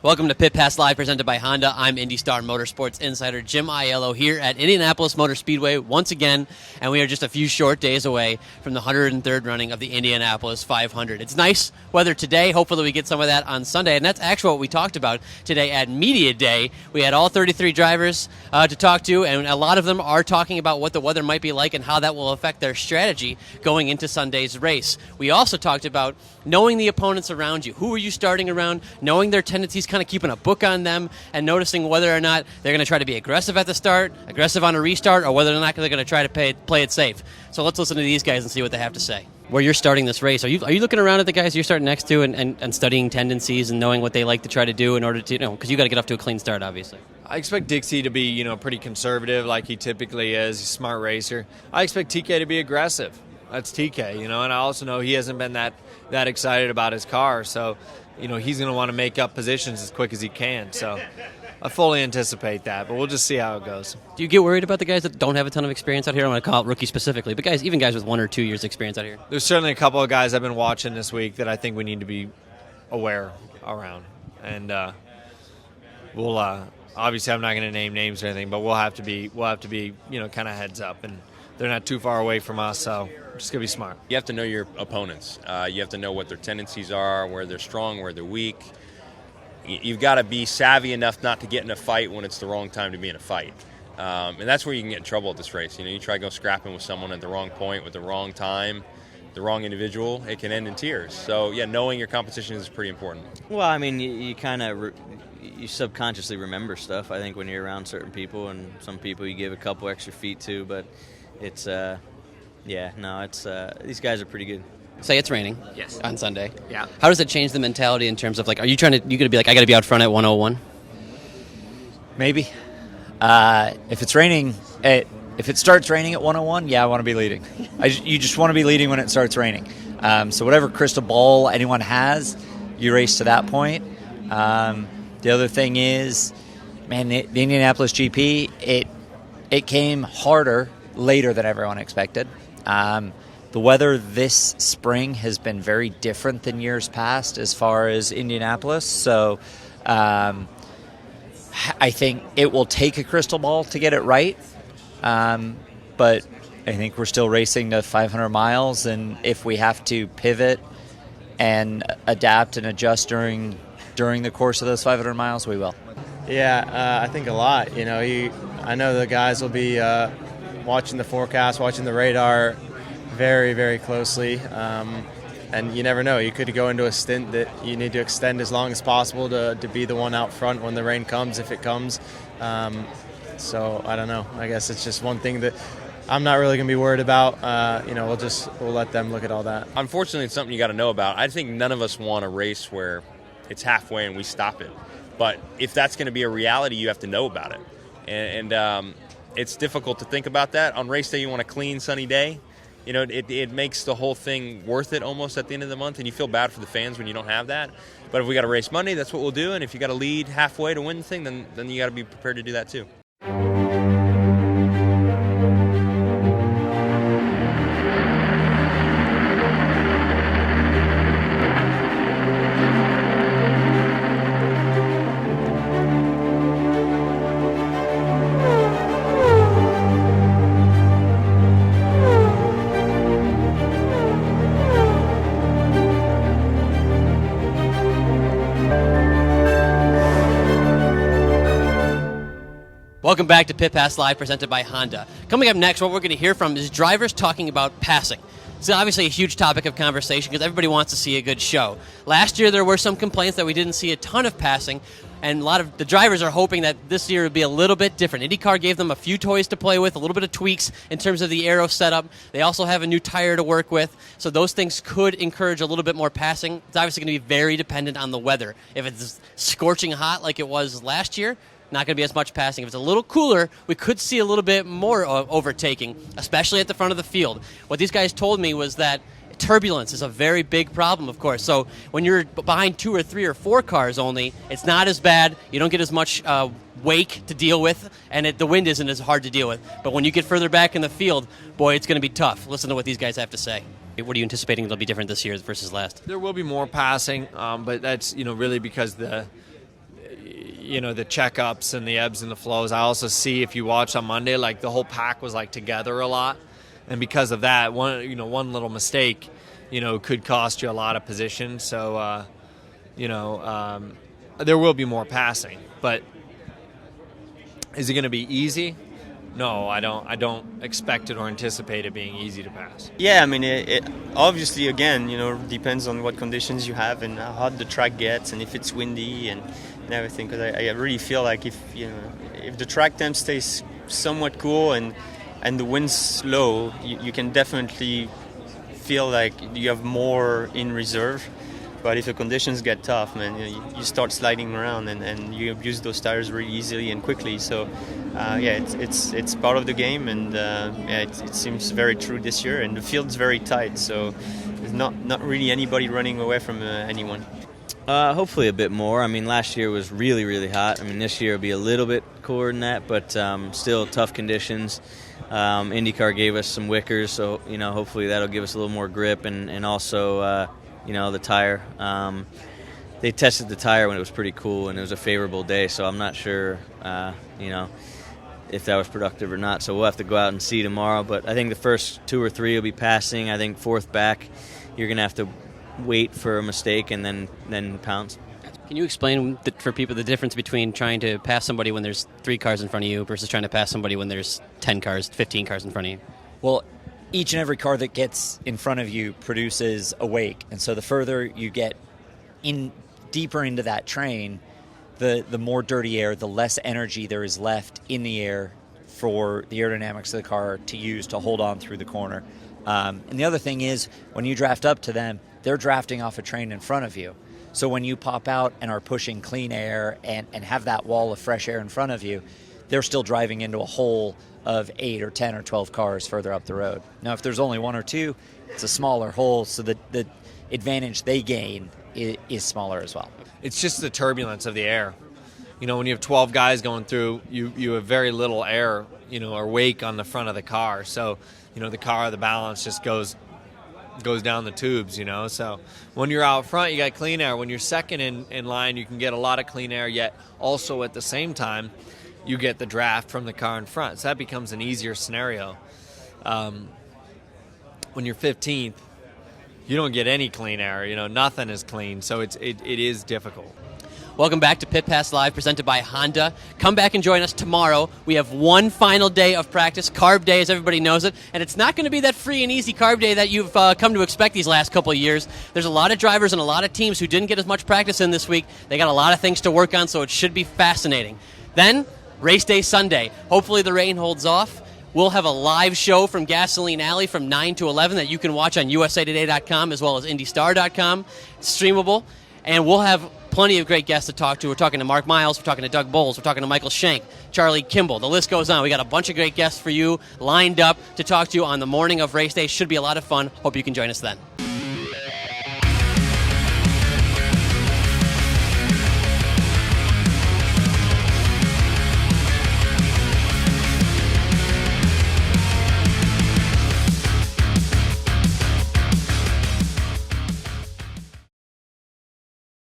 Welcome to Pit Pass Live, presented by Honda. I'm IndyStar Motorsports Insider Jim Ayello here at Indianapolis Motor Speedway once again, and we are just a few short days away from the 103rd running of the Indianapolis 500. It's nice weather today. Hopefully we get some of that on Sunday, and that's actually what we talked about today at Media Day. We had all 33 drivers to talk to, and a lot of them are talking about what the weather might be like and how that will affect their strategy going into Sunday's race. We also talked about knowing the opponents around you. Who are you starting around? Knowing their tendencies, kind of keeping a book on them and noticing whether or not they're going to try to be aggressive at the start, aggressive on a restart, or whether or not they're going to try to play it safe. So let's listen to these guys and see what they have to say. Where you're starting this race, are you looking around at the guys you're starting next to and studying tendencies and knowing what they like to try to do in order to, because you got to get off to a clean start, obviously? I expect Dixie to be, pretty conservative like he typically is. He's a smart racer. I expect TK to be aggressive. That's TK, and I also know he hasn't been that excited about his car, so he's going to want to make up positions as quick as he can. So I fully anticipate that, but we'll just see how it goes. Do you get worried about the guys that don't have a ton of experience out here? I don't want to call it rookie specifically, but even guys with 1 or 2 years experience out here. There's certainly a couple of guys I've been watching this week that I think we need to be aware around, and we'll obviously I'm not going to name names or anything, but we'll have to be kind of heads up, and they're not too far away from us, so we're just going to be smart. You have to know your opponents. You have to know what their tendencies are, where they're strong, where they're weak. You've got to be savvy enough not to get in a fight when it's the wrong time to be in a fight. And that's where you can get in trouble at this race. You try to go scrapping with someone at the wrong point, with the wrong time, the wrong individual, it can end in tears. So, knowing your competition is pretty important. Well, you kind of you subconsciously remember stuff, I think, when you're around certain people, and some people you give a couple extra feet to, but it's these guys are pretty good. Say it's raining. Yes. On Sunday. Yeah. How does it change the mentality in terms of, are you going to be like, I got to be out front at 101? Maybe. If it's raining, if it starts raining at 101, I want to be leading. You just want to be leading when it starts raining. So whatever crystal ball anyone has, you race to that point. The other thing is, man, the Indianapolis GP, it came harder later than everyone expected. The weather this spring has been very different than years past as far as Indianapolis. So I think it will take a crystal ball to get it right. But I think we're still racing to 500 miles, and if we have to pivot and adapt and adjust during the course of those 500 miles, we will. Yeah, I think a lot. I know the guys will be watching the forecast, watching the radar very, very closely. And you never know. You could go into a stint that you need to extend as long as possible to be the one out front when the rain comes, if it comes. So I don't know. I guess it's just one thing that I'm not really going to be worried about. We'll let them look at all that. Unfortunately, it's something you got to know about. I think none of us want a race where it's halfway and we stop it. But if that's going to be a reality, you have to know about it. And it's difficult to think about that. On race day, you want a clean, sunny day. It makes the whole thing worth it almost at the end of the month, and you feel bad for the fans when you don't have that. But if we got to race Monday, that's what we'll do. And if you got to lead halfway to win the thing, then you got to be prepared to do that too. Welcome back to Pit Pass Live, presented by Honda. Coming up next, what we're going to hear from is drivers talking about passing. It's obviously a huge topic of conversation because everybody wants to see a good show. Last year, there were some complaints that we didn't see a ton of passing, and a lot of the drivers are hoping that this year would be a little bit different. IndyCar gave them a few toys to play with, a little bit of tweaks in terms of the aero setup. They also have a new tire to work with, so those things could encourage a little bit more passing. It's obviously going to be very dependent on the weather. If it's scorching hot like it was last year, not going to be as much passing. If it's a little cooler, we could see a little bit more overtaking, especially at the front of the field. What these guys told me was that turbulence is a very big problem, of course. So when you're behind 2 or 3 or 4 cars only, it's not as bad. You don't get as much wake to deal with, and the wind isn't as hard to deal with. But when you get further back in the field, boy, it's going to be tough. Listen to what these guys have to say. What are you anticipating it'll be different this year versus last? There will be more passing, but that's really because the checkups and the ebbs and the flows. I also see, if you watch on Monday, like the whole pack was like together a lot, and because of that, one little mistake, could cost you a lot of position. So, there will be more passing, but is it going to be easy? No, I don't expect it or anticipate it being easy to pass. Yeah, I mean, it obviously, again, depends on what conditions you have and how hot the track gets and if it's windy and everything. Because I really feel like if the track temp stays somewhat cool and the wind's low, you can definitely feel like you have more in reserve. But if the conditions get tough, man, you start sliding around and you abuse those tires really easily and quickly. So, it's part of the game, and it seems very true this year. And the field's very tight, so there's not really anybody running away from anyone. Hopefully a bit more. I mean, last year was really, really hot. I mean, this year will be a little bit cooler than that, but still tough conditions. IndyCar gave us some wickers, so hopefully that'll give us a little more grip, and also. The tire. They tested the tire when it was pretty cool, and it was a favorable day, so I'm not sure, if that was productive or not. So we'll have to go out and see tomorrow. But I think the first 2 or 3 will be passing. I think fourth back, you're going to have to wait for a mistake and then pounce. Can you explain for people the difference between trying to pass somebody when there's 3 cars in front of you versus trying to pass somebody when there's 10 cars, 15 cars in front of you? Well, each and every car that gets in front of you produces a wake. And so the further you get deeper into that train, the more dirty air, the less energy there is left in the air for the aerodynamics of the car to use to hold on through the corner. And the other thing is, when you draft up to them, they're drafting off a train in front of you. So when you pop out and are pushing clean air and have that wall of fresh air in front of you, they're still driving into a hole of 8 or 10 or 12 cars further up the road. Now, if there's only 1 or 2, it's a smaller hole, so the advantage they gain is smaller as well. It's just the turbulence of the air. When you have 12 guys going through, you have very little air, or wake on the front of the car. So, the balance just goes down the tubes, So when you're out front, you got clean air. When you're second in line, you can get a lot of clean air, yet also at the same time, you get the draft from the car in front. So that becomes an easier scenario. When you're 15th, you don't get any clean air. Nothing is clean. So it is difficult. Welcome back to Pit Pass Live, presented by Honda. Come back and join us tomorrow. We have one final day of practice, Carb Day, as everybody knows it, and it's not going to be that free and easy Carb Day that you've come to expect these last couple of years. There's a lot of drivers and a lot of teams who didn't get as much practice in this week. They got a lot of things to work on, so it should be fascinating. Then, Race Day Sunday. Hopefully the rain holds off. We'll have a live show from Gasoline Alley from 9 to 11 that you can watch on usatoday.com as well as IndyStar.com. It's streamable. And we'll have plenty of great guests to talk to. We're talking to Mark Miles. We're talking to Doug Bowles. We're talking to Michael Shank, Charlie Kimball. The list goes on. We got a bunch of great guests for you lined up to talk to you on the morning of race day. Should be a lot of fun. Hope you can join us then.